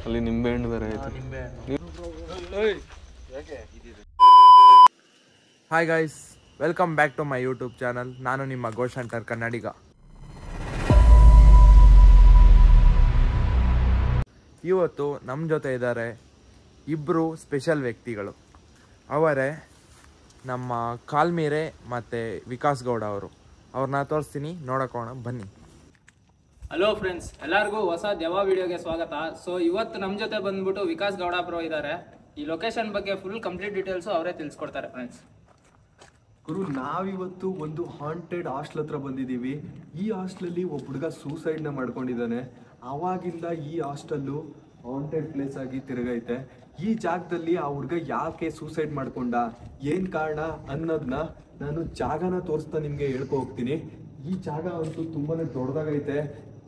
ಅಲ್ಲಿ ನಿಂಬೆಹಣ್ಣು ಬೇರೆ ಐತೆ. Hi guys, welcome back to my YouTube channel. ನಾನು ನಿಮ್ಮ ಗೋಶಂಟರ್ ಕನ್ನಡಿಗ. ಇವತ್ತು ನಮ್ಮ ಜೊತೆ ಇದ್ದಾರೆ ಇಬ್ಬರು ಸ್ಪೆಷಲ್ ವ್ಯಕ್ತಿಗಳು. ಅವರೇ ನಮ್ಮ ಕಾಲ್ಮೀರೆ ಮತ್ತು ವಿಕಾಸ್ ಗೌಡ ಅವರು. ಅವ್ರನ್ನ ತೋರಿಸ್ತೀನಿ, ನೋಡೋಕೋಣ ಬನ್ನಿ. ಹಲೋ ಫ್ರೆಂಡ್ಸ್, ಎಲ್ಲರಿಗೂ ಹೊಸ ದೆವ್ವ ವಿಡಿಯೋಗೆ ಸ್ವಾಗತ. ಸೊ ಇವತ್ತು ನಮ್ಮ ಜೊತೆ ಬಂದ್ಬಿಟ್ಟು ವಿಕಾಸ್ ಗೌಡ ಬ್ರೋ ಇದ್ದಾರೆ. ಈ ಲೊಕೇಶನ್ ಬಗ್ಗೆ ಫುಲ್ ಕಂಪ್ಲೀಟ್ ಡೀಟೇಲ್ಸು ಅವರೇ ತಿಳಿಸ್ಕೊಡ್ತಾರೆ ಫ್ರೆಂಡ್ಸ್. ಗುರು, ನಾವಿವತ್ತು ಒಂದು ಹಾಂಟೆಡ್ ಹಾಸ್ಟೆಲ್ ಹತ್ರ ಬಂದಿದ್ದೀವಿ. ಈ ಹಾಸ್ಟೆಲಲ್ಲಿ ಒಬ್ಬ ಹುಡುಗ ಸೂಸೈಡ್ನ ಮಾಡ್ಕೊಂಡಿದ್ದಾನೆ. ಆವಾಗಿಂದ ಈ ಹಾಸ್ಟೆಲ್ಲು ಹಾಂಟೆಡ್ ಪ್ಲೇಸ್ ಆಗಿ ತಿರುಗೈತೆ. ಈ ಜಾಗದಲ್ಲಿ ಆ ಹುಡುಗ ಯಾಕೆ ಸೂಸೈಡ್ ಮಾಡ್ಕೊಂಡ, ಏನು ಕಾರಣ ಅನ್ನೋದನ್ನ ನಾನು ಜಾಗನ ತೋರಿಸ್ತಾ ನಿಮಗೆ ಹೇಳ್ಕೊ ಹೋಗ್ತೀನಿ. ಈ ಜಾಗ ಅಂತೂ ತುಂಬಾ ದೊಡ್ಡದಾಗೈತೆ.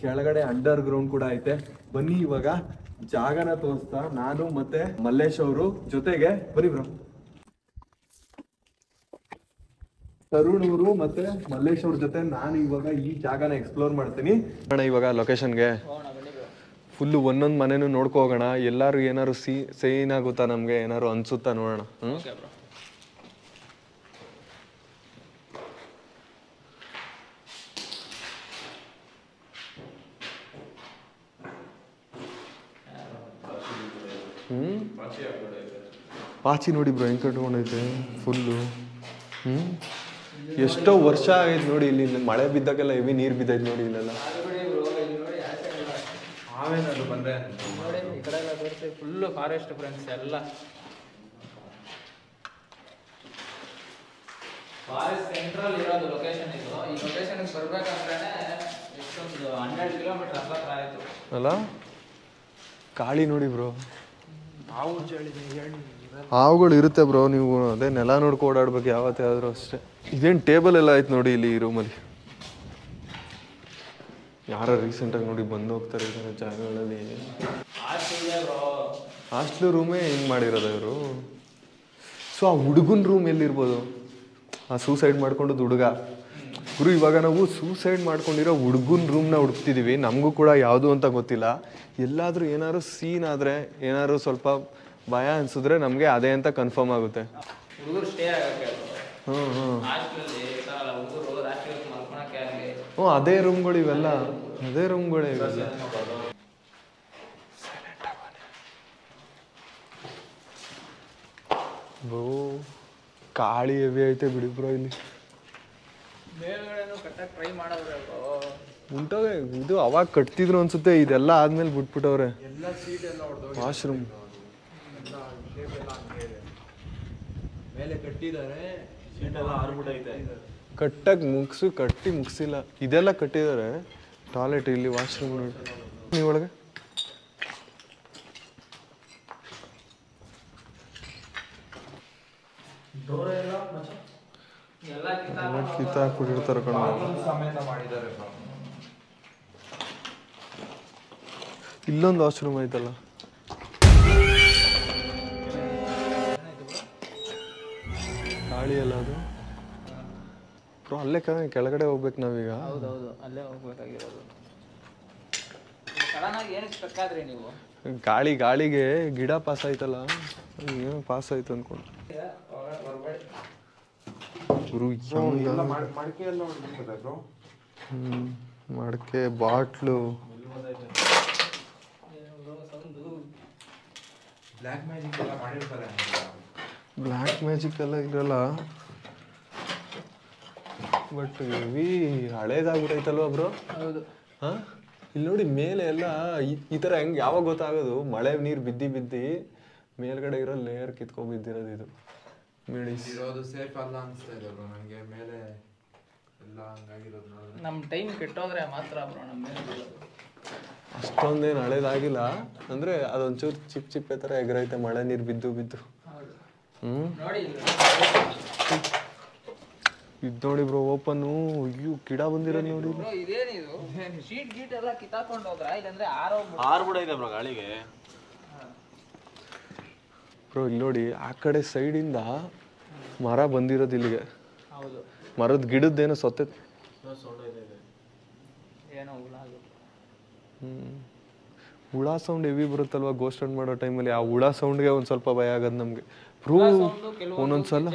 ಕೆಳಗಡೆ ಅಂಡರ್ ಗ್ರೌಂಡ್ ಕೂಡ ಐತೆ. ಬನ್ನಿ ಇವಾಗ ಜಾಗನ ತೋರಿಸ್ತಾ ನಾನು ಮತ್ತೆ ಮಲ್ಲೇಶ್ ಅವರು ಜೊತೆಗೆ ಬನ್ನಿ ಬ್ರೋ. ತರುಣ್ ಅವರು ಮತ್ತೆ ಮಲ್ಲೇಶ್ ಅವ್ರ ಜೊತೆ ನಾನು ಇವಾಗ ಈ ಜಾಗನ ಎಕ್ಸ್ಪ್ಲೋರ್ ಮಾಡ್ತೀನಿ. ಇವಾಗ ಲೊಕೇಶನ್ಗೆ ಫುಲ್ಲು ಒಂದೊಂದು ಮನೆನೂ ನೋಡ್ಕೊ ಹೋಗೋಣ. ಎಲ್ಲಾರು ಏನಾರು ಸೈನ್ ಆಗುತ್ತಾ, ನಮ್ಗೆ ಏನಾರು ಅನ್ಸುತ್ತಾ ನೋಡೋಣ. ಪಾಚಿ ನೋಡಿ ಬ್ರೋ, ಹೆಂಗ್ ಕಟ್ಕೊಂಡೈತೆ ಫುಲ್ಲು. ಎಷ್ಟೋ ವರ್ಷ ಆಗೈತೆ ನೋಡಿ. ಇಲ್ಲಿ ಮಳೆ ಬಿದ್ದಾಗೆಲ್ಲ ಹೆವಿ ನೀರು ಬಿದ್ದೈತೆ ನೋಡಿ ಇಲ್ಲೆಲ್ಲ. ಈ ಕಡೆ ಎಲ್ಲ ತೋರಿಸಿ ಫುಲ್ಲು ಫಾರೆಸ್ಟ್ ಫ್ರೆಂಡ್ಸ್. ಎಲ್ಲ ಫಾರೆಸ್ಟ್ ಸೆಂಟ್ರಲ್ ಇರೋದು ಲೊಕೇಶನ್ ಇದು. ಈ ಲೊಕೇಶನ್ಗೆ ಬರ್ಬೇಕಂದ್ರೆ ಎಷ್ಟೊಂದು 12 ಕಿಲೋಮೀಟರ್ ಹತ್ರ ಆಯಿತು ಅಲ್ಲ. ಗಾಳಿ ನೋಡಿ ಬ್ರೋ, ಹಾವುಗಳು ಇರುತ್ತೆ ಬ್ರೋ. ನೀವು ಅದೇ ನೆಲ ನೋಡ್ಕೊ ಓಡಾಡ್ಬೇಕು ಯಾವತ್ತಾದ್ರೂ ಅಷ್ಟೇ. ಇದೇನು ಟೇಬಲ್ ಎಲ್ಲ ಆಯ್ತು ನೋಡಿ ಇಲ್ಲಿ ಈ ರೂಮಲ್ಲಿ. ಯಾರ ರೀಸೆಂಟಾಗಿ ನೋಡಿ ಬಂದು ಹೋಗ್ತಾರೆ ಈ ಜಾಗಗಳಲ್ಲಿ. ಹಾಸ್ಟ್ಲು ರೂಮೇ ಹಿಂಗೆ ಮಾಡಿರೋದು ಇವರು. ಸೊ ಆ ಹುಡುಗನ ರೂಮ್ ಎಲ್ಲಿರ್ಬೋದು? ಆ ಸೂಸೈಡ್ ಮಾಡ್ಕೊಂಡದ್ದು ಹುಡುಗ ಗುರು. ಇವಾಗ ನಾವು ಸೂಸೈಡ್ ಮಾಡ್ಕೊಂಡಿರೋ ಹುಡುಗನ ರೂಮ್ನ ಹುಡುಕ್ತಿದ್ದೀವಿ. ನಮಗೂ ಕೂಡ ಯಾವುದು ಅಂತ ಗೊತ್ತಿಲ್ಲ. ಎಲ್ಲಾದರೂ ಏನಾದ್ರು ಸೀನ್ ಆದರೆ, ಏನಾದ್ರು ಸ್ವಲ್ಪ ಭಯ ಅನ್ಸಿದ್ರೆ ನಮಗೆ ಅದೇ ಅಂತ ಕನ್ಫರ್ಮ್ ಆಗುತ್ತೆ. ಹುಡುಗರು ಸ್ಟೇ ಆಗಕ್ಕೆ ಅದೇ ರೂಮ್ಗಳು ಇವೆಲ್ಲ, ಅದೇ ರೂಮ್ಗಳೇ ಇವೆಲ್ಲ. ಬ್ರೋ ಗಾಳಿ ಹೆವಿ ಐತೆ ಬಿಡಿ ಬ್ರೋ. ಇಲ್ಲಿ ಟ್ರೈ ಮಾಡಿದ್ರೆ ಉಂಟೋಗೆ ಇದು ಅವಾಗ ಕಟ್ತಿದ್ರು ಅನ್ಸುತ್ತೆ. ಇದೆಲ್ಲ ಆದ್ಮೇಲೆ ಬಿಟ್ಬಿಟ್ಟವ್ರೆ. ವಾಶ್ರೂಮ್ ಮೇಲೆ ಕಟ್ಟಿದ್ದಾರೆ, ಕಟ್ಟಿ ಮುಗಿಸಿಲ್ಲ. ಇದೆಲ್ಲ ಕಟ್ಟಿದ್ದಾರೆ. ಟಾಯ್ಲೆಟ್ ಇಲ್ಲಿ, ವಾಶ್ರೂಮ್ ನೋಡಿ ನೀವೊಳಗೆ. ಕಿತ್ತಾಕ್ಬಿಟ್ಟಿರ್ತಾರೆ ಕಣ. ಇಲ್ಲೊಂದು ವಾಶ್ರೂಮ್ ಐತಲ್ಲ. ಗಾಳಿ ಎಲ್ಲ ಅದು ಬ್ರೋ. ಅಲ್ಲೇ ಕೆಳಗಡೆ ಹೋಗ್ಬೇಕು ನಾವೀಗ. ಹೌದೌದು, ಅಲ್ಲೇ ಹೋಗ್ಬೇಕಾಗಿರೋದು. ಸಡನ್ ಆಗಿ ಏನಕ್ಕೆ ಸ್ಟ್ರಕ್ ಆದ್ರಿ ನೀವು? ಗಾಳಿಗೆ ಗಿಡ ಪಾಸ್ ಆಯ್ತಲ್ಲ, ಏನೋ ಪಾಸ್ ಆಯ್ತು ಅನ್ಕೊಂಡು. ಮಡಕೆ, ಬಾಟ್ಲು, ಬ್ಲ್ಯಾಕ್ ಮ್ಯಾಜಿಕ್ ಎಲ್ಲ ಇರಲ್ಲ. ಬಟ್ ಹೆವಿ ಹಳೇದಾಗ್ಬಿಟ್ಟೈತಲ್ವ ಬ್ರೋ? ಹೌದು. ಹಾಂ, ಇಲ್ಲಿ ನೋಡಿ ಮೇಲೆ ಎಲ್ಲ ಈ ಥರ ಹೆಂಗೆ ಯಾವಾಗ ಗೊತ್ತಾಗೋದು? ಮಳೆ ನೀರು ಬಿದ್ದಿ ಮೇಲ್ಗಡೆ ಇರೋ ಲೇಯರ್ ಕಿತ್ಕೊಂಡ್ಬಿದ್ದಿರೋದು ಇದು. ಇರೋದು ಸೇಫ್ ಅಲ್ಲ ಅನಿಸ್ತಾ ಇದೆ ಬ್ರೋ ನನಗೆ. ಮೇಲೆ ಎಲ್ಲ ಹಂಗಾಗಿರೋದು ನಮ್ಮ ಟೈಮ್ ಕೆಟ್ಟೋದ್ರೆ ಮಾತ್ರ ಬ್ರೋ ನಮ್ಮ ಮೇಲೆ. ಅಷ್ಟೊಂದೇನು ಹಳೇದಾಗಿಲ್ಲ ಅಂದರೆ ಅದೊಂಚೂರು ಚಿಪ್ಪೆ ಥರ ಎಗರೈತೆ ಮಳೆ ನೀರು ಬಿದ್ದು. ನೋಡಿ ಇದು ನೋಡಿ ಬ್ರೋ, ಓಪನ್ನು. ಅಯ್ಯೋ ಗಿಡ ಬಂದಿರೋದು ನೋಡಿ. ಇದೇನಿದು? ಶೀಟ್ ಗೀಟ್ ಎಲ್ಲ ಕಿತ್ತಾಕೊಂಡು ಹೋದ್ರ? ಇಲ್ಲಂದ್ರೆ ಆರ್ಬಿಡೈತೆ ಬ್ರೋ ಗಾಳಿಗೆ. ಬ್ರೋ ಇಲ್ಲಿ ನೋಡಿ, ಆ ಕಡೆ ಸೈಡಿಂದ ಮರ ಬಂದಿರೋದು ಇಲ್ಲಿಗೆ. ಹೌದು, ಮರದ ಗಿಡದ್ದೇನೋ ಸೊತ್ತೆ. ಏನೋ ಹುಳ. ಹುಳ ಸೌಂಡ್ ಹೆವಿ ಬರುತ್ತಲ್ವ ಗೋಸ್ಟ್ ಹಂಟ್ ಮಾಡೋ ಟೈಮಲ್ಲಿ, ಆ ಹುಳ ಸೌಂಡ್ಗೆ ಒಂದು ಸ್ವಲ್ಪ ಭಯ ಆಗೋದು ನಮಗೆ. ಬ್ರೋ ಒಂದೊಂದ್ಸಲ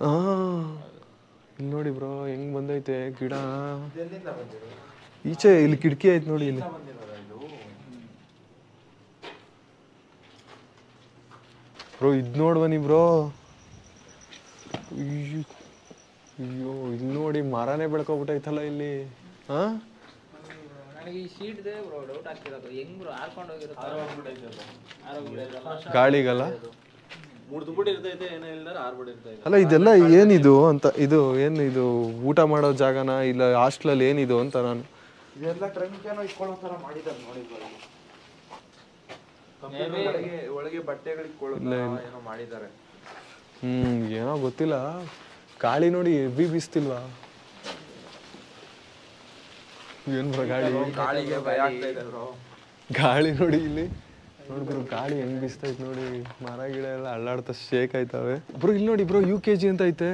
ಹಾಂ ಇಲ್ಲಿ ನೋಡಿ ಬ್ರೋ ಹೆಂಗ್ ಬಂದೈತೆ ಗಿಡ ಈಚೆ, ಇಲ್ಲಿ ಕಿಟಕಿ ಐತೆ ನೋಡಿ ಇಲ್ಲಿ. ಬ್ರೋ ಇದು ನೋಡ್ಬನ್ನಿ ಬ್ರೋ. ಅಯ್ಯೋ ಇಲ್ಲಿ ನೋಡಿ ಮರನೇ ಬೆಳ್ಕೊಬಿಟ್ಟೈತಲ್ಲ ಇಲ್ಲಿ. ಹಾ ನನಗೆ ಈ ಶೀಟ್ ದೇ ಬ್ರೋ ಡೌಟ್ ಆಗ್ತಿರೋದು, ಹೆಂಗ್ ಬ್ರೋ ಹಾರ್ಕೊಂಡು ಹೋಗಿರುತ್ತೆ ಗಾಳಿಗಲ್ಲ. ಅಲ್ಲ ಇದೆಲ್ಲ ಏನಿದು ಅಂತ, ಇದು ಏನು ಇದು ಊಟ ಮಾಡೋ ಜಾಗನ ಇಲ್ಲ ಹಾಸ್ಟ್ಲಲ್ಲಿ ಏನಿದು ಅಂತ ನಾನು. ಇದೆಲ್ಲ ಟ್ರಂಕೇನೋ ಇಟ್ಕೊಳ್ಳೋ ಥರ ಮಾಡಿದ್ದಾರೆ ನೋಡಿ. ಒಳಗೆ ಬಟ್ಟೆಗಳು ಏನೋ ಮಾಡಿದ್ದಾರೆ. ಏನೋ ಗೊತ್ತಿಲ್ಲ. ಗಾಳಿ ನೋಡಿ ಹೆವಿ ಬೀಸ್ತಿಲ್ವಾ? ಏನ್ ಬ್ರೋ ಗಾಳಿ, ಗಾಳಿಗೆ ಭಯ ಆಗ್ತಾ ಇದೆ ಬ್ರೋ. ಗಾಳಿ ನೋಡಿ ಇಲ್ಲಿ ನೋಡ್ಬ್ರು ಗಾಳಿ ಹೆಂಗ್ ಬೀಸ್ತೈತೆ ನೋಡಿ. ಮರ ಗಿಡ ಎಲ್ಲ ಅಳ್ಳಾಡ್ತಾ ಶೇಕ್ ಆಯ್ತಾವೆ ಬ್ರೋ. ಇಲ್ಲಿ ನೋಡಿ ಬ್ರೋ UKG ಅಂತ ಐತೆ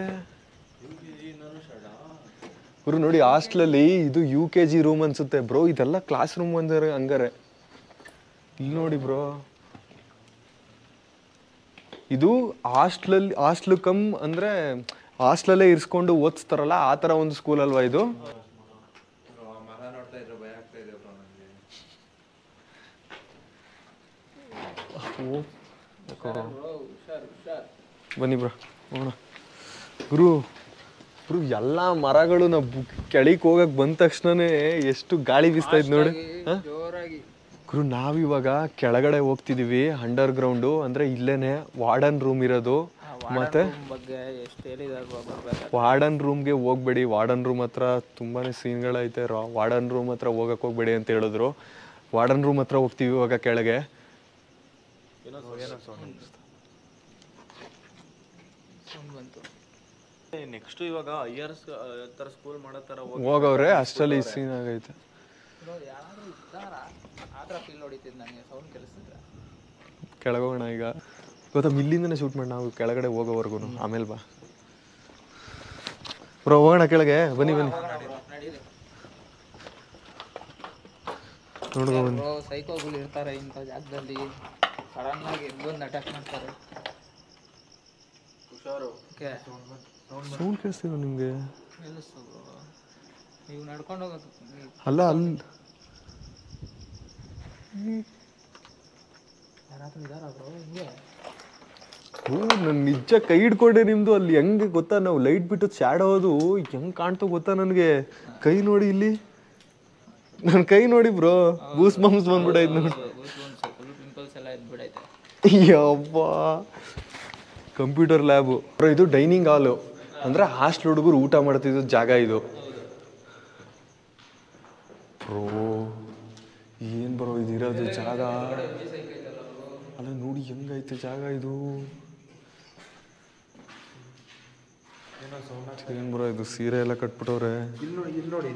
ಬ್ರೋ. ನೋಡಿ ಹಾಸ್ಟ್ಲಲ್ಲಿ ಇದು UKG ರೂಮ್ ಅನ್ಸುತ್ತೆ ಬ್ರೋ. ಇದೆಲ್ಲ ಕ್ಲಾಸ್ ರೂಮ್ ಅಂದ್ರೆ ಹಂಗಾರೆ. ಇಲ್ಲಿ ನೋಡಿ ಬ್ರೋ, ಇದು ಹಾಸ್ಟ್ಲು ಕಮ್ ಅಂದ್ರೆ ಹಾಸ್ಟ್ಲಲ್ಲೇ ಇರಿಸ್ಕೊಂಡು ಓದಿಸ್ತಾರಲ್ಲ ಆ ಥರ ಒಂದು ಸ್ಕೂಲ್ ಅಲ್ವಾ ಇದು? ಬನ್ನಿ ಬ್ರೋ ಹೋಗೋಣ. ಗುರು ಎಲ್ಲ ಮರಗಳು ನಾವು ಕೆಳಗೆ ಹೋಗಕ್ ಬಂದ ತಕ್ಷಣನೇ ಎಷ್ಟು ಗಾಳಿ ಬೀಸ್ತಾ ಇದ್ ನೋಡಿ. ಗುರು ನಾವಿವಾಗ ಕೆಳಗಡೆ ಹೋಗ್ತಿದೀವಿ, ಅಂಡರ್ ಗ್ರೌಂಡು ಅಂದ್ರೆ ಇಲ್ಲೇನೆ ವಾರ್ಡನ್ ರೂಮ್ ಇರೋದು. ಮತ್ತೆ ವಾರ್ಡನ್ ರೂಮ್ಗೆ ಹೋಗ್ಬೇಡಿ, ವಾರ್ಡನ್ ರೂಮ್ ಹತ್ರ ತುಂಬಾನೇ ಸೀನ್ಗಳೈತೆ. ವಾರ್ಡನ್ ರೂಮ್ ಹತ್ರ ಹೋಗಕ್ ಹೋಗ್ಬೇಡಿ ಅಂತ ಹೇಳಿದ್ರು. ವಾರ್ಡನ್ ರೂಮ್ ಹತ್ರ ಹೋಗ್ತೀವಿ ಇವಾಗ ಕೆಳಗೆ. ನೆಕ್ಸ್ಟ್ ಇವಾಗ ಐಆರ್ಎಸ್ ತರ ಸ್ಕೂಲ್ ಮಾಡೋ ತರ ಹೋಗವ್ರೆ, ಅಷ್ಟರಲ್ಲಿ ಸೀನ್ ಆಗೈತೆ. ಕೆಳಗೆ ಹೋಗೋಣ ಈಗ. ಗೊತ್ತಾ ಇಲ್ಲಿಂದನೇ ಶೂಟ್ ಮಾಡಿ ನಾವು ಕೆಳಗಡೆ ಹೋಗೋವರೆಗೂ. ಆಮೇಲೆ ಬಾ ಬ್ರೋ ಹೋಗೋಣ ಕೆಳಗೆ. ಬನ್ನಿ ನೋಡ್ಕೊ ಬನ್ನಿ. ಸೈಕೋಗಳು ಇರ್ತಾರೆ ಇಂಥ ಜಾಗದಲ್ಲಿ, ಸಡನ್ ಆಗಿ ಬಂದು ಅಟ್ಯಾಕ್ ಮಾಡ್ತಾರೆ. ಸೌಂಡ್ ಕೇಳಿಸ್ತಿಲ್ಲ ನಿಮ್ಗೆ? ನೀವು ನಡ್ಕೊಂಡು ಹೋಗೋದು ಅಲ್ಲ ಅಲ್ಲಿ ನನ್ ನಿಜ ಕೈ ಹಿಡ್ಕೊಂಡೆ ನಿಮ್ದು. ಅಲ್ಲಿ ಹೆಂಗೆ ಗೊತ್ತಾ, ನಾವು ಲೈಟ್ ಬಿಟ್ಟು ಶ್ಯಾಡೋ ಅದು ಹೆಂಗ್ ಕಾಣ್ತೋ ಗೊತ್ತಾ ನನಗೆ. ಕೈ ನೋಡಿ ಇಲ್ಲಿ, ನನ್ನ ಕೈ ನೋಡಿ ಬ್ರೋ, ಗೂಸ್ ಬಂಪ್ಸ್ ಬಂದ್ಬಿಡೈತೆ ನೋಡಿ. ಯಬ್ಬ ಕಂಪ್ಯೂಟರ್ ಲ್ಯಾಬು ಬ್ರೋ. ಇದು ಡೈನಿಂಗ್ ಹಾಲು ಅಂದ್ರೆ ಹಾಸ್ಟೆಲ್ ಹುಡುಗರು ಊಟ ಮಾಡ್ತಿದ್ದ ಜಾಗ ಇದು ಬ್ರೋ. ಏನ್ ಬ್ರೋ ಇದಿರೋದು ಜಾಗ? ಅಲ್ಲ ನೋಡಿ ಹೆಂಗೈತೆ ಜಾಗ ಇದು. ಏನ್ ಬ್ರೋ ಇದು ಸೀರೆ ಎಲ್ಲ ಕಟ್ಬಿಟ್ಟವ್ರೆ. ಇಲ್ಲಿ ನೋಡಿ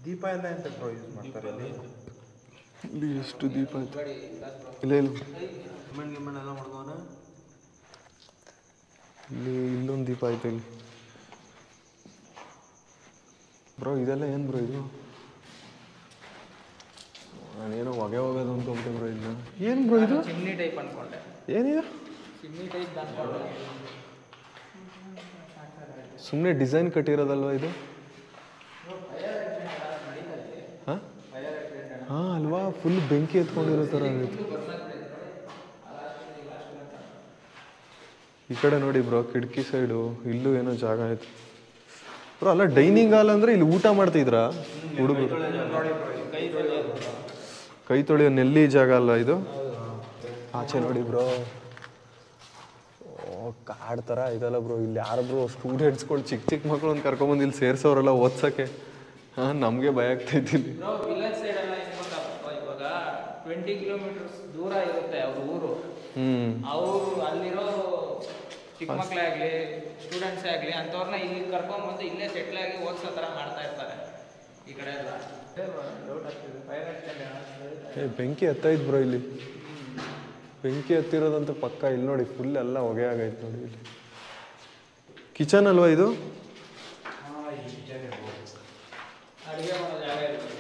ದೀಪ ಎಲ್ಲ ಎಂತ ಬ್ರೋ ಯೂಸ್ ಮಾಡ್ತಾರೆ ಇಲ್ಲಿ? ಎಷ್ಟು ದೀಪ ಆಯ್ತು? ಇಲ್ಲ ಇಲ್ಲೊಂದು ದೀಪ ಆಯ್ತು ಇಲ್ಲಿ ಬ್ರೋ. ಇದೆಲ್ಲ ಏನು ಬ್ರೋ ಇದು? ನಾನೇನೋ ಹೊಗೆ ಹೋಗೋದು ಅನ್ಕೊಂಬಿಟ್ಟೆ ಬ್ರೋ. ಇದನ್ನ ಏನು ಬ್ರೋ ಇದು? ಚಿಮ್ನಿ ಟೈಪ್ ಅನ್ಕೊಂಡೆ. ಏನಿದೆ? ಚಿಮ್ನಿ ಟೈಪ್ ಅನ್ಕೊಂಡೆ. ಸುಮ್ಮನೆ ಡಿಸೈನ್ ಕಟ್ಟಿರೋದಲ್ವ ಇದು? ಹಾಂ ಅಲ್ವಾ, ಫುಲ್ ಬೆಂಕಿ ಎತ್ಕೊಂಡಿರೋ ಥರ ಆಗೈತೆ. ಈ ಕಡೆ ನೋಡಿ ಬ್ರೋ, ಕಿಟಕಿ ಸೈಡು ಇಲ್ಲೂ ಏನೋ ಜಾಗ ಆಯ್ತು ಬ್ರೋ. ಅಲ್ಲ ಡೈನಿಂಗ್ ಹಾಲ್ ಅಂದರೆ ಇಲ್ಲಿ ಊಟ ಮಾಡ್ತಿದ್ರಾ ಹುಡುಗರು? ಕೈ ತೊಳೆಯೋ ನೆಲ್ಲಿ ಜಾಗ ಅಲ್ಲ ಇದು? ಆಚೆ ನೋಡಿ ಬ್ರೋ, ಕಾಡ್ ಥರ ಇದಲ್ಲ ಬ್ರೋ. ಇಲ್ಲಿ ಯಾರು ಬ್ರೋ ಸ್ಟೂಡೆಂಟ್ಸ್ಗಳು ಚಿಕ್ಕ ಮಕ್ಕಳು ಅಂತ ಕರ್ಕೊಂಬಂದು ಇಲ್ಲಿ ಸೇರ್ಸೋರಲ್ಲ ಓದ್ಸೋಕ್ಕೆ. ಹಾಂ ನಮಗೆ ಭಯ ಆಗ್ತೈತಿ ಇಲ್ಲಿ. ಇವಾಗ 20 ಕಿಲೋಮೀಟರ್ಸ್ ದೂರ ಇರುತ್ತೆ ಅವ್ರ ಊರು. ಅವರು ಅಲ್ಲಿರೋ ಚಿಕ್ಕ ಮಕ್ಕಳೇ ಆಗಲಿ ಸ್ಟೂಡೆಂಟ್ಸೇ ಆಗಲಿ ಅಂಥವ್ರನ್ನ ಇಲ್ಲಿ ಕರ್ಕೊಂಡ್ಬಂದು ಇಲ್ಲೇ ಸೆಟ್ಲ್ ಆಗಿ ಓದಿಸೋ ಥರ ಮಾಡ್ತಾ ಇರ್ತಾರೆ ಈ ಕಡೆ ಎಲ್ಲ. ಡೌಟ್ ಆಗ್ತಿದೆ. ಬೆಂಕಿ ಹತ್ತೈತೆ ಬ್ರೋ ಇಲ್ಲಿ. ಬೆಂಕಿ ಹತ್ತಿರೋದಂತ ಪಕ್ಕ. ಇಲ್ಲಿ ನೋಡಿ ಫುಲ್ ಎಲ್ಲ ಹೊಗೆ ಆಗೈತೆ ನೋಡಿ. ಇಲ್ಲಿ ಕಿಚನ್ ಅಲ್ವಾ ಇದು? ಅಡುಗೆ ಮಾಡೋ ಜಾಗ ಇರುತ್ತೆ.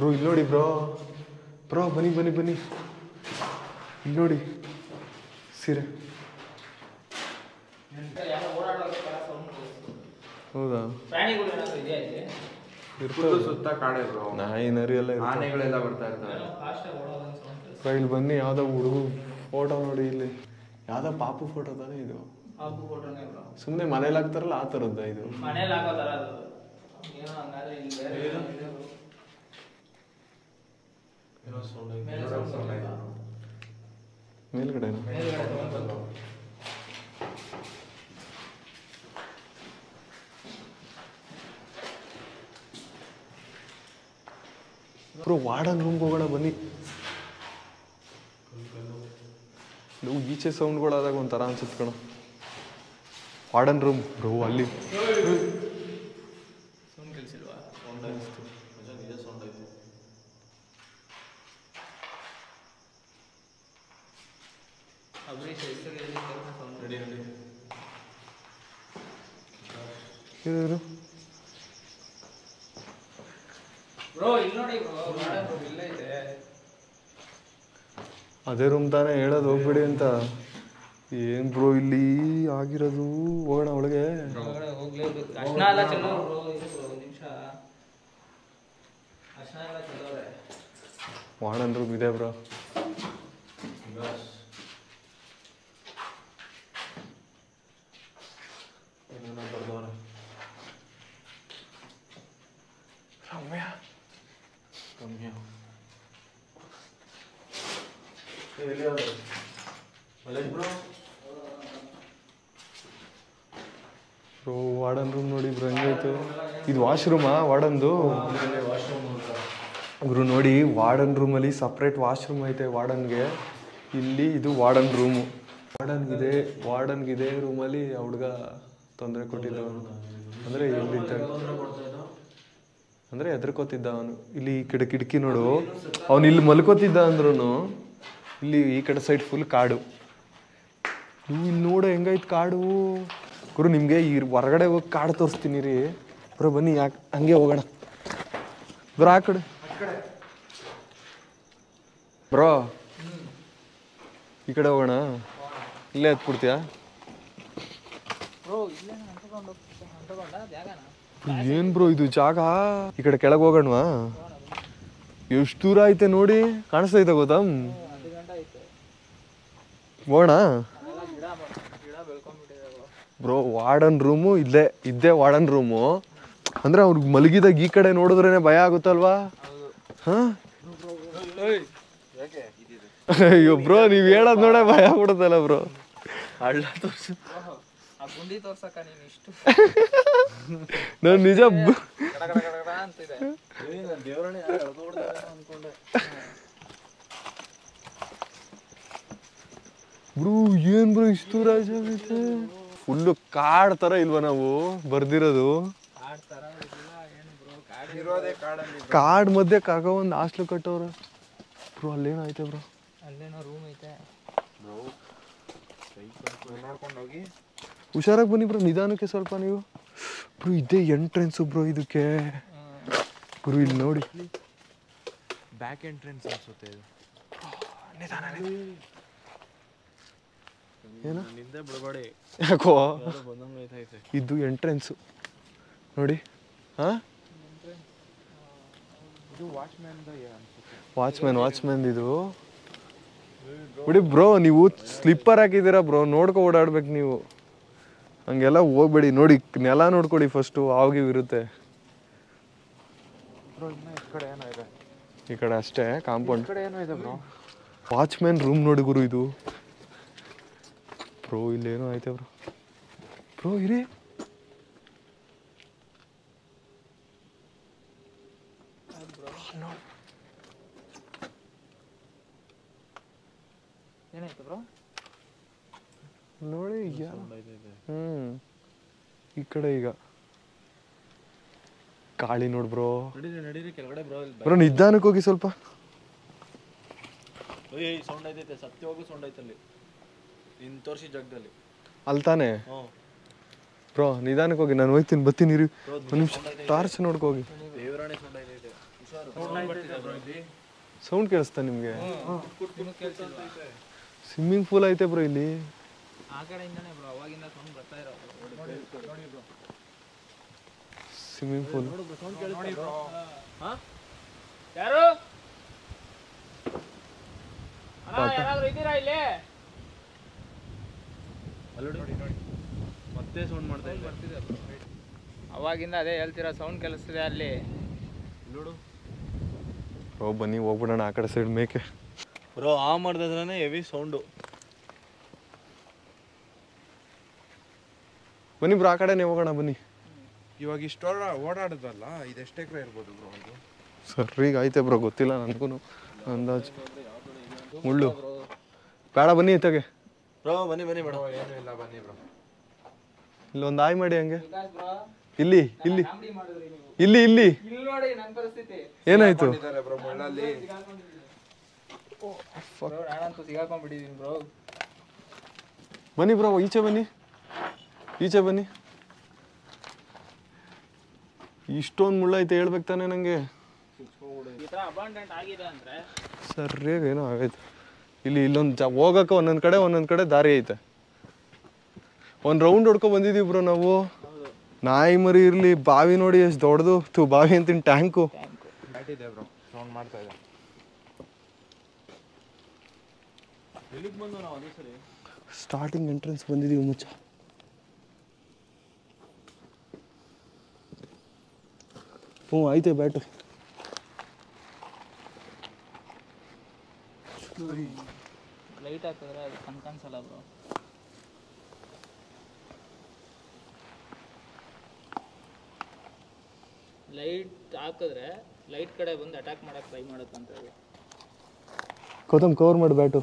ಬ್ರೋ ಇಲ್ಲಿ ನೋಡಿ ಬ್ರೋ ಬ್ರೋ ಬನ್ನಿ ಬನ್ನಿ ಬನ್ನಿ ಇಲ್ಲಿ ನೋಡಿ ಸೀರೆ. ಹೌದಾ ಪ್ರಾಣಿಗಳು ಏನಾದ್ರು ಇದೆಯಾ ಇಲ್ಲಿ? ಫುಲ್ಲು ಸುತ್ತ ಕಾಡೇ ಬ್ರೋ. ನಾಯಿ ನರಿ ಎಲ್ಲ ಇರ್ತವೆ. ಆನೆಗಳೆಲ್ಲ ಬರ್ತಾ ಇರ್ತವೆ. ಫಾಸ್ಟಾಗಿ ಓಡೋದೊಂದು ಸೌಂಡ್. ಬ್ರೋ ಇಲ್ಲಿ ಬನ್ನಿ ಯಾವುದೋ ಹುಡುಗ ಫೋಟೋ ನೋಡಿ ಇಲ್ಲಿ ಯಾವುದೋ ಪಾಪು ಫೋಟೋ ತಾನೇ ಇದು. ಹಾಗು ಫೋಟೋನೇ ಬ್ರೋ. ಸುಮ್ಮನೆ ಮನೇಲಿ ಹಾಕ್ತಾರಲ್ಲ ಆ ಥರದ್ದ ಇದು. ಮನೇಲಿ ಹಾಕೋ ಥರ ಅದು ಏನೋ ಹಂಗಾದ್ರೆ ಇಲ್ಲಿ ಬೇರೆ ಇದೆ ಬ್ರೋ. ಮೇಲೆ sound ಆಯ್ತಾ? ಮೇಲ್ಗಡೆ ಮೇಲ್ಗಡೆ ತಗೊಂಡ್ಬಂದು. ಬ್ರೋ ವಾರ್ಡನ್ ರೂಮ್ಗೆ ಹೋಗೋಣ ಬನ್ನಿ. ನೀವು ಈಚೆ ಸೌಂಡ್ಗಳಾದಾಗ ಒಂಥರ ಅನ್ಸುತ್ತೆ ಕಣ. ವಾರ್ಡನ್ ರೂಮ್ ಬ್ರೋ ಅಲ್ಲಿ ಸೌಂಡ್ ಕೇಳಿಸಿಲ್ವಾ? ಅಬ್ರೀಶ್ ಹೆಸರು ಹೇಳಿ ಸೌಂಡ್ ರೆಡಿ ರೆಡಿ. ಇವರು ಬ್ರೋ ಇಲ್ಲಿ ನೋಡಿ ಬ್ರೋ ಮಾಡಲ್ ರೂಮ್ ಇಲ್ಲೇ ಇದೆ. ಅದೇ ರೂಮ್ ತಾನೇ ಹೇಳೋದು ಹೋಗ್ಬೇಡಿ ಅಂತ. ಏನ್ ಬ್ರೋ ಇಲ್ಲಿ ಆಗಿರೋದು? ಹೋಗೋಣ ಒಳಗೆ. ಒಳಗಡೆ ಹೋಗ್ಲೇಬೇಕು. ಅರ್ಶನ ಎಲ್ಲ ಚೆಲ್ಲೋರು ಬ್ರೋ. ಇದು ಬ್ರೋ ಒಂದು ನಿಮಿಷ ಅರ್ಶನ ಎಲ್ಲ ಚೆಲ್ಲೋರೆ. ವಾರ್ಡನ್ ರೂಮ್ ಇದೆ ಬ್ರೋ. ಬ್ರೋ ವಾರ್ಡನ್ ರೂಮ್ ನೋಡಿ ಬ್ರೋ ಹೆಂಗಾಯ್ತು. ಇದು ವಾಶ್ರೂಮಾ ವಾರ್ಡನ್ದು? ಗುರು ನೋಡಿ ವಾರ್ಡನ್ ರೂಮಲ್ಲಿ ಸಪ್ರೇಟ್ ವಾಶ್ರೂಮ್ ಐತೆ ವಾರ್ಡನ್ಗೆ. ಇಲ್ಲಿ ಇದು ವಾರ್ಡನ್ ರೂಮು. ವಾರ್ಡನ್ಗಿದೆ ರೂಮಲ್ಲಿ ಆ ಹುಡುಗ ತೊಂದರೆ ಕೊಟ್ಟಿದ್ದವನು. ಅಂದರೆ ಎಲ್ಲಿದ್ದ ಅಂದರೆ ಹೆದರ್ಕೋತಿದ್ದ ಅವನು. ಇಲ್ಲಿ ಈ ಕಡೆ ಕಿಟಕಿ ನೋಡು, ಅವನು ಇಲ್ಲಿ ಮಲ್ಕೋತಿದ್ದ ಅಂದ್ರೂ ಇಲ್ಲಿ ಈ ಕಡೆ ಸೈಡ್ ಫುಲ್ ಕಾಡು. ನೀವು ಇಲ್ಲಿ ನೋಡು ಹೆಂಗೈತೆ ಕಾಡು. ಗುರು ನಿಮಗೆ ಈ ಹೊರಗಡೆ ಹೋಗಿ ಕಾಡು ತೋರಿಸ್ತೀನಿ ರೀ. ಬ್ರೋ ಬನ್ನಿ, ಯಾಕೆ ಹಂಗೆ ಹೋಗೋಣ ಬ್ರೋ ಆ ಕಡೆ. ಬ್ರೋ ಈ ಕಡೆ ಹೋಗೋಣ. ಇಲ್ಲೇ ಹತ್ಬಿಡ್ತೀಯಾ? ಬ್ರೋ ಇಲ್ಲೇ ಹೊಂಟಕೊಂಡ ಜಾಗನ. ಏನ್ ಬ್ರೋ ಇದು ಜಾಗ? ಈ ಕಡೆ ಕೆಳಗೆ ಹೋಗೋಣವಾ? ಎಷ್ಟು ದೂರ ಐತೆ ನೋಡಿ, ಕಾಣಿಸ್ತೈತೆ ಗೊತ್ತಾ? ಹೋಗೋಣ ಬ್ರೋ. ವಾರ್ಡನ್ ರೂಮು ಇದ್ದೇ ವಾರ್ಡನ್ ರೂಮು. ಅಂದ್ರೆ ಅವ್ರಿಗೆ ಮಲಗಿದಾಗ ಈ ಕಡೆ ನೋಡಿದ್ರೇನೆ ಭಯ ಆಗುತ್ತಲ್ವಾ? ಹಾ ಅಯ್ಯೋ ಬ್ರೋ ನೀವ್ ಹೇಳೋದ್ ನೋಡ ಭಯ ಆಗ್ಬಿಡುತ್ತಲ್ಲ ಬ್ರೋ. ಹಳ್ಳ ತೋರ್ಸು. ಆ ಗುಂಡಿ ತೋರ್ಸಕ್ಕ ನೀನು ಇಷ್ಟು ನಾನು ನಿಜ ಅಂತಿದೆ. ಬ್ರೋ ಏನ್ ಬ್ರೋ ಇಷ್ಟು ರಾಜ ಆಗೈತೆ? ಫುಲ್ಲು ಕಾಡ್ ತರ ಇಲ್ವಾ ನಾವು ಬರ್ದಿರೋದು? ಕಾಡ್ ಮಧ್ಯೆ ಕಾಗ ಒಂದು ಹಾಸ್ಟ್ಲು ಕಟ್ಟೋರು ಬ್ರೋ. ಅಲ್ಲೇನೋ ಐತೆ ಬ್ರೋ. ಅಲ್ಲೇನೋ ರೂಮ್ ಐತೆ. ನೋಡ್ಕೊಂಡು ಹೋಗಿ ಹುಷಾರಾಗಿ ಬನ್ನಿ ಬ್ರೋ, ನಿಧಾನಕ್ಕೆ ಸ್ವಲ್ಪ ನೀವು. ಬ್ರೋ ಇದೇ ಎಂಟ್ರೆನ್ಸು ಬ್ರೋ ಇದಕ್ಕೆ. ಗುರು ಇಲ್ಲಿ ನೋಡಿ, ಬ್ಯಾಕ್ ಎಂಟ್ರೆನ್ಸ್ ಅನ್ಸುತ್ತೆ ಇದು. ನಿಧಾನ ಏನು ನಿಂದೆ ಬಿಡಬೇಡಿ, ಯಾಕೋ ಬಂದಂಗೈತೈತೆ. ಇದು ಎಂಟ್ರೆನ್ಸು ನೋಡಿ. ಹಾ ಇದು ವಾಚ್ಮ್ಯಾನ್ ಅನ್ಸುತ್ತೆ. ವಾಚ್ಮ್ಯಾನ್ ಇದು ಬಿಡಿ ಬ್ರೋ. ನೀವು ಸ್ಲಿಪ್ಪರ್ ಹಾಕಿದ್ದೀರಾ ಬ್ರೋ, ನೋಡ್ಕೊ ಓಡಾಡ್ಬೇಕು ನೀವು. ಹಂಗೆಲ್ಲ ಹೋಗ್ಬೇಡಿ. ನೋಡಿ ನೆಲ ನೋಡ್ಕೊಡಿ ಫಸ್ಟು, ಆವಾಗಿವ್ ಇರುತ್ತೆ. ಬ್ರೋ ಇನ್ನ ಈ ಕಡೆ ಏನೋ ಇದೆ. ಈ ಕಡೆ ಅಷ್ಟೇ ಕಾಂಪೌಂಡ್. ಈ ಕಡೆ ಏನೋ ಇದೆ ಬ್ರೋ. ವಾಚ್ಮ್ಯಾನ್ ರೂಮ್ ನೋಡಿ ಗುರು ಇದು. ಬ್ರೋ ಇಲ್ಲೇನೋ ಐತೆ ಬ್ರೋ. ಬ್ರೋ ಇರಿ. ಏನಾಯ್ತು ಬ್ರೋ? ನೋಡಿ ಈ ಕಡೆ ಈಗ ಗಾಳಿ ನೋಡ್ ಬ್ರೋ. ನಡೀರಿ ಕೆಳಗಡೆ ಬ್ರೋ. ಬ್ರೋ ನಿಧಾನಕ್ಕೆ ಹೋಗಿ ಸ್ವಲ್ಪ. ಸೌಂಡ್ ಐತೈತೆ, ಸತ್ಯವಾಗೂ ಸೌಂಡ್ ಐತಲ್ಲಿ ಇನ್ ತೋರಿಸಿ ಜಾಗದಲ್ಲಿ. ಅಲ್ಲಿ ತಾನೆ ಬ್ರೋ, ನಿಧಾನಕ್ಕೆ ಹೋಗಿ. ನಾನು ಹೋಗ್ತೀನಿ ಬರ್ತೀನಿ ಇರಿ ಒಂದು ನಿಮಿಷ. ಟಾರ್ಚ್ ನೋಡ್ಕೋಗಿ. ದೇವರಾಣೆ ಸೌಂಡ್ ಐತೈತೆ. ಸೌಂಡ್ ಕೇಳಿಸ್ತಾ ನಿಮಗೆ? ನಿಮಗೆ ಕೇಳಿಸಿಲ್ವಾ? ಸ್ವಿಮ್ಮಿಂಗ್ ಪೂಲ್ ಐತೆ ಬ್ರೋ ಇಲ್ಲಿ. ಆ ಕಡೆಯಿಂದನೇ ಬ್ರೋ ಅವಾಗಿಂದ ಸೌಂಡ್ ಬರ್ತಾ ಇರೋದು. ನೋಡಿ ಬ್ರೋ ಸ್ವಿಮ್ಮಿಂಗ್ ಪೂಲ್. ನೋಡಿ ಬ್ರೋ. ಯಾರು ಅಣ್ಣ ಯಾರಾದ್ರೂ ಇದ್ದೀರಾ ಇಲ್ಲಿ? ಮತ್ತೆ ಸೌಂಡ್ ಮಾಡ್ತಾ ಬರ್ತಿದೆ ಅವಾಗಿಂದ ಅದೇ ಹೇಳ್ತೀರಾ, ಸೌಂಡ್ ಕೇಳಿಸ್ತಿದೆ ಅಲ್ಲಿ. ನೋಡು ಬ್ರೋ ಬನ್ನಿ ಹೋಗ್ಬಿಡೋಣ ಆ ಕಡೆ ಸೈಡ್ ಮೇಕೆ. ಬ್ರೋ ಆ ಮಾಡಿದ್ರೆ ಹೆವಿ ಸೌಂಡು. ಬನ್ನಿ ಬ್ರೋ ಆ ಕಡೆನೇ ಹೋಗೋಣ ಬನ್ನಿ. ಇವಾಗ ಇಷ್ಟು ಓಡಾಡಿದ್ವಲ್ಲ, ಇದೆಷ್ಟು ಎಕರೆ ಇರ್ಬೋದು ಬ್ರೋ ಒಂದು? ಸರಿಗ ಐತೆ ಬ್ರೋ, ಗೊತ್ತಿಲ್ಲ ನನಗೂ ಅಂದಾಜು. ಮುಳ್ಳು ಬೇಡ ಬನ್ನಿ ಇತ್ತಾಗೆ. ಬ್ರೋ ಬನ್ನಿ ಬನ್ನಿ ಮೇಡಮ್. ಏನೂ ಇಲ್ಲ ಬನ್ನಿ ಬ್ರೋ. ಇಲ್ಲೊಂದು ಆಯ್ ಮಾಡಿ ಹಂಗೆ. ಇಲ್ಲಿ ಇಲ್ಲಿ ಇಲ್ಲಿ ಇಲ್ಲಿ ಇಲ್ಲಿ ನೋಡಿ ನನ್ನ ಪರಿಸ್ಥಿತಿ ಏನಾಯ್ತು? ಬ್ರೋ ಮುಳ್ಳಲ್ಲಿ ನಾನಂತೂ ಸಿಗಾಕೊಂಡ್ಬಿಟ್ಟಿದ್ದೀನಿ ಬ್ರೋ. ಬನ್ನಿ ಬ್ರೋ ಈಚೆ ಬನ್ನಿ, ಈಚೆ ಬನ್ನಿ. ಇಷ್ಟೊಂದು ಮುಳ್ಳೈತೆ ಹೇಳ್ಬೇಕು ತಾನೆ ನನಗೆ. ಈ ಥರ ಅಬಂಡೆಂಟ್ ಆಗಿದೆ ಅಂದರೆ ಸರಿಯಾಗಿ ಏನೋ ಆಗೈತೆ. ಇಲ್ಲಿ ಇಲ್ಲೊಂದು ಹೋಗಕ್ಕೆ ಒಂದೊಂದು ಕಡೆ ದಾರಿ ಐತೆ. ಒಂದು ರೌಂಡ್ ಹೊಡ್ಕೊ ಬಂದಿದ್ದೀವಿ ಬ್ರೋ ನಾವು. ನಾಯಿ ಮರಿ ಇರಲಿ, ಬಾವಿ ನೋಡಿ ಎಷ್ಟು ದೊಡ್ಡದು. ಬಾವಿ ಅಂತೀನಿ, ಟ್ಯಾಂಕು. ಇದೆ ಬ್ರೋ, ಸೌಂಡ್ ಮಾಡ್ತಾ ಇದೆ. ಎಲ್ಲಿಗೆ ಬಂದು ನಾವು ಅದೇ ಸರಿ ಸ್ಟಾರ್ಟಿಂಗ್ ಎಂಟ್ರೆನ್ಸ್ ಬಂದಿದ್ದೀವಿ ಮುಚ್ಚ. ಹ್ಞೂ ಐತೆ ಬ್ಯಾಟು. ಲೈಟ್ ಹಾಕಿದ್ರೆ ಅದು ಕನ್ಸಲ್ಲ ಬ್ರೋ. ಲೈಟ್ ಹಾಕಿದ್ರೆ ಲೈಟ್ ಕಡೆ ಬಂದು ಅಟ್ಯಾಕ್ ಮಾಡಕ್ಕೆ ಟ್ರೈ ಮಾಡುತ್ತಂತ ಹೇಳಿ. ಗೌತಮ್ ಕವರ್ ಮಾಡಿ ಬ್ಯಾಟು.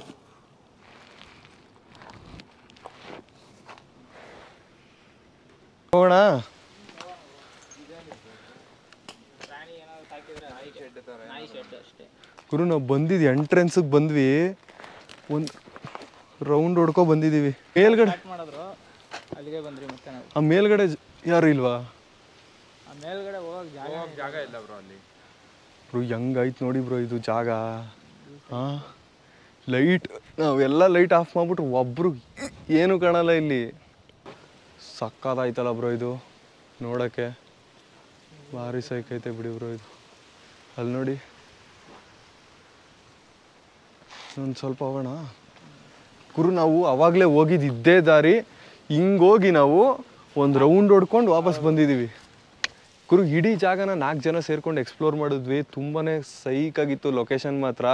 ಹೋಗೋಣ. ಪ್ರಾಣಿ ಏನಾದ್ರು ಸಾಕಿದ್ರೆ ನಾಯಿ ಶೆಡ್ ಅಷ್ಟೇ. ಗುರು ನಾವು ಬಂದಿದ್ದು ಎಂಟ್ರೆನ್ಸಿಗೆ ಬಂದ್ವಿ, ಒಂದು ರೌಂಡ್ ಹೊಡ್ಕೊ ಬಂದಿದ್ದೀವಿ. ಮೇಲ್ಗಡೆ ಸ್ಟಾರ್ಟ್ ಮಾಡಿದ್ರು ಅಲ್ಲಿಗೆ ಬಂದ್ರಿ ಮತ್ತೆ ನಾವು. ಆ ಮೇಲ್ಗಡೆ ಯಾರು ಇಲ್ವಾ? ಆ ಮೇಲ್ಗಡೆ ಹೋಗಕ್ಕೆ ಜಾಗ ಇಲ್ಲ ಬ್ರೋ ಅಲ್ಲಿ. ಬ್ರೋ ಹೆಂಗೈತೆ ನೋಡಿ ಬ್ರೋ ಇದು ಜಾಗ. ಹಾಂ ಲೈಟ್, ನಾವೆಲ್ಲ ಲೈಟ್ ಆಫ್ ಮಾಡಿಬಿಟ್ರು ಒಬ್ಬರು ಏನು ಕಾಣಲ್ಲ ಇಲ್ಲಿ. ಸಕ್ಕತ್ತಾಯ್ತಲ್ಲ ಬ್ರೋ ಇದು ನೋಡೋಕ್ಕೆ. ಭಾರಿ ಸೈಕೈತೆ ಬಿಡಿ ಬ್ರೋ ಇದು. ಅಲ್ಲಿ ನೋಡಿ, ಒಂದು ಸ್ವಲ್ಪ ಹೋಗೋಣ ಗುರು. ನಾವು ಅವಾಗಲೇ ಹೋಗಿದ್ದು ಇದ್ದೇ ದಾರಿ, ಹಿಂಗೋಗಿ ನಾವು ಒಂದು ರೌಂಡ್ ಹೊಡ್ಕೊಂಡು ವಾಪಸ್ ಬಂದಿದ್ದೀವಿ ಗುರು. ಇಡೀ ಜಾಗನ 4 ಜನ ಸೇರ್ಕೊಂಡು ಎಕ್ಸ್ಪ್ಲೋರ್ ಮಾಡಿದ್ವಿ. ತುಂಬಾ ಸೈಕಾಗಿತ್ತು ಲೊಕೇಶನ್ ಮಾತ್ರ.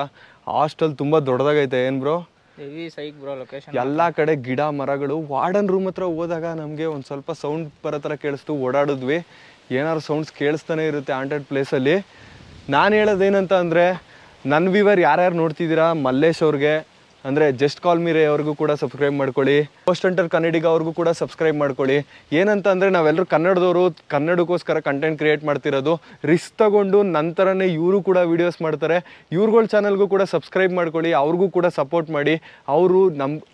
ಹಾಸ್ಟೆಲ್ ತುಂಬ ದೊಡ್ಡದಾಗೈತೆ ಏನು ಬ್ರೋ? ಹೆವಿ ಸೈಕ್ ಬ್ರೋ ಲೊಕೇಶನ್. ಎಲ್ಲ ಕಡೆ ಗಿಡ ಮರಗಳು. ವಾರ್ಡನ್ ರೂಮ್ ಹತ್ರ ಹೋದಾಗ ನಮಗೆ ಒಂದು ಸ್ವಲ್ಪ ಸೌಂಡ್ ಬರೋ ಥರ ಕೇಳಿಸ್ತು. ಓಡಾಡಿದ್ವಿ, ಏನಾದ್ರು ಸೌಂಡ್ಸ್ ಕೇಳಿಸ್ತಾನೆ ಇರುತ್ತೆ ಹಾಂಟೆಡ್ ಪ್ಲೇಸಲ್ಲಿ. ನಾನು ಹೇಳೋದೇನಂತ ಅಂದರೆ, ನನ್ನ ವ್ಯೂವರ್ ಯಾರ್ಯಾರು ನೋಡ್ತಿದ್ದೀರಾ, ಮಲ್ಲೇಶ್ ಅವ್ರಿಗೆ ಅಂದರೆ ಜಸ್ಟ್ ಕಾಲ್ ಮೀ ರೇ ಅವ್ರಿಗೂ ಕೂಡ ಸಬ್ಸ್ಕ್ರೈಬ್ ಮಾಡ್ಕೊಳ್ಳಿ. ಪೋಸ್ಟ್ ಹಂಟರ್ ಕನ್ನಡಿಗ ಅವ್ರಿಗೂ ಕೂಡ ಸಬ್ಸ್ಕ್ರೈಬ್ ಮಾಡ್ಕೊಳ್ಳಿ. ಏನಂತ ಅಂದರೆ ನಾವೆಲ್ಲರೂ ಕನ್ನಡದವರು, ಕನ್ನಡಕ್ಕೋಸ್ಕರ ಕಂಟೆಂಟ್ ಕ್ರಿಯೇಟ್ ಮಾಡ್ತಿರೋದು. ರಿಸ್ಕ್ ತಗೊಂಡು ನಂತರನೇ ಇವರು ಕೂಡ ವೀಡಿಯೋಸ್ ಮಾಡ್ತಾರೆ. ಇವ್ರುಗಳ ಚಾನಲ್ಗೂ ಕೂಡ ಸಬ್ಸ್ಕ್ರೈಬ್ ಮಾಡ್ಕೊಳ್ಳಿ, ಅವ್ರಿಗೂ ಕೂಡ ಸಪೋರ್ಟ್ ಮಾಡಿ.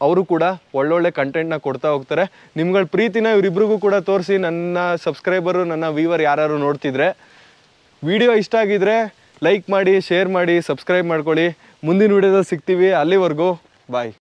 ಅವರು ಕೂಡ ಒಳ್ಳೊಳ್ಳೆ ಕಂಟೆಂಟ್ನ ಕೊಡ್ತಾ ಹೋಗ್ತಾರೆ. ನಿಮ್ಗಳ ಪ್ರೀತಿನ ಇವರಿಬ್ರಿಗೂ ಕೂಡ ತೋರಿಸಿ. ನನ್ನ ಸಬ್ಸ್ಕ್ರೈಬರು, ನನ್ನ ವ್ಯೂವರ್ ಯಾರ್ಯಾರು ನೋಡ್ತಿದ್ರೆ, ವಿಡಿಯೋ ಇಷ್ಟ ಆಗಿದ್ರೆ ಲೈಕ್ ಮಾಡಿ, ಶೇರ್ ಮಾಡಿ, ಸಬ್ಸ್ಕ್ರೈಬ್ ಮಾಡ್ಕೊಳ್ಳಿ. ಮುಂದಿನ ವಿಡಿಯೋದಲ್ಲಿ ಸಿಗ್ತೀವಿ. ಅಲ್ಲಿವರೆಗೂ ಬಾಯ್.